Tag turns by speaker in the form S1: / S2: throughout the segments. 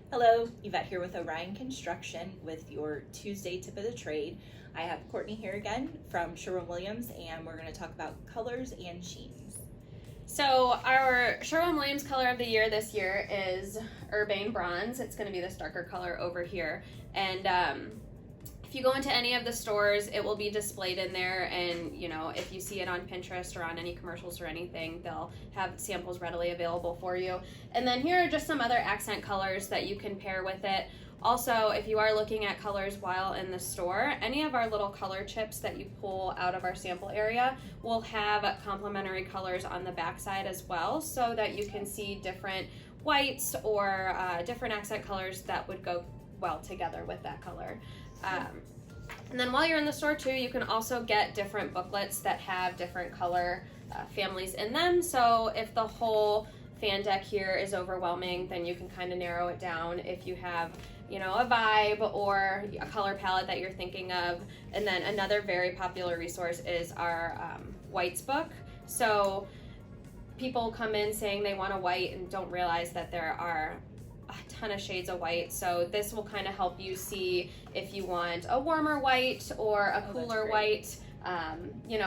S1: Hello, Yvette here with Orion Construction with your Tuesday tip of the trade. I have Courtney here again from Sherwin-Williams, and we're going to talk about colors and sheens.
S2: So our Sherwin-Williams color of the year this year is Urbane Bronze. It's going to be this darker color over here. And if you go into any of the stores, it will be displayed in there, and if you see it on Pinterest or on any commercials or anything, they'll have samples readily available for you. And then here are just some other accent colors that you can pair with it. Also, if you are looking at colors while in the store, any of our little color chips that you pull out of our sample area will have complementary colors on the backside as well, so that you can see different whites or different accent colors that would go well together with that color. And then while you're in the store too, you can also get different booklets that have different color families in them. So if the whole fan deck here is overwhelming, then you can kind of narrow it down if you have a vibe or a color palette that you're thinking of. And then another very popular resource is our whites book. So people come in saying they want a white and don't realize that there are a ton of shades of white. So this will kind of help you see if you want a warmer white or a cooler white,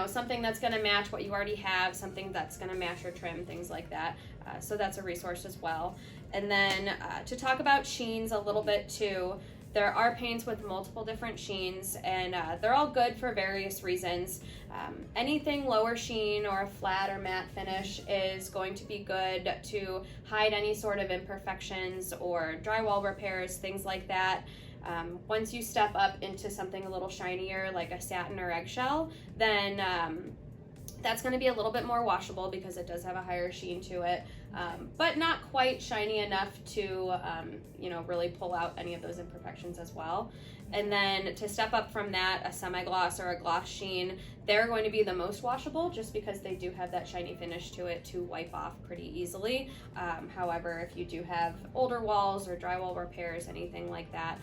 S2: something that's going to match what you already have, something that's going to match your trim, things like that. So that's a resource as well. And then to talk about sheens a little bit too, there are paints with multiple different sheens, and they're all good for various reasons. Anything lower sheen or a flat or matte finish is going to be good to hide any sort of imperfections or drywall repairs, things like that. Once you step up into something a little shinier like a satin or eggshell, then that's going to be a little bit more washable because it does have a higher sheen to it, but not quite shiny enough to really pull out any of those imperfections as well. And then to step up from that, a semi-gloss or a gloss sheen, they're going to be the most washable just because they do have that shiny finish to it to wipe off pretty easily. However, if you do have older walls or drywall repairs, anything like that,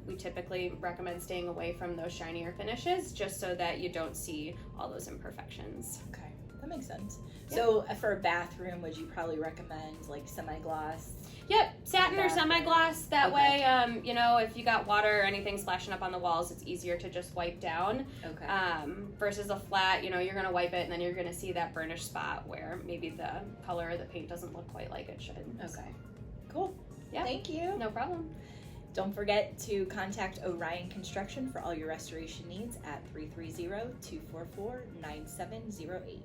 S2: we typically recommend staying away from those shinier finishes just so that you don't see all those imperfections.
S1: Okay, that makes sense.
S2: Yep.
S1: So for a bathroom, would you probably recommend like semi-gloss?
S2: Yep, satin or semi-gloss. That
S1: Okay.
S2: way, if you got water or anything splashing up on the walls, it's easier to just wipe down.
S1: Okay.
S2: Versus a flat, you're going to wipe it and then you're going to see that burnished spot where maybe the color of the paint doesn't look quite like it should.
S1: Okay. Cool.
S2: Yeah.
S1: Thank you.
S2: No problem.
S1: Don't forget to contact Orion Construction for all your restoration needs at 330-244-9708.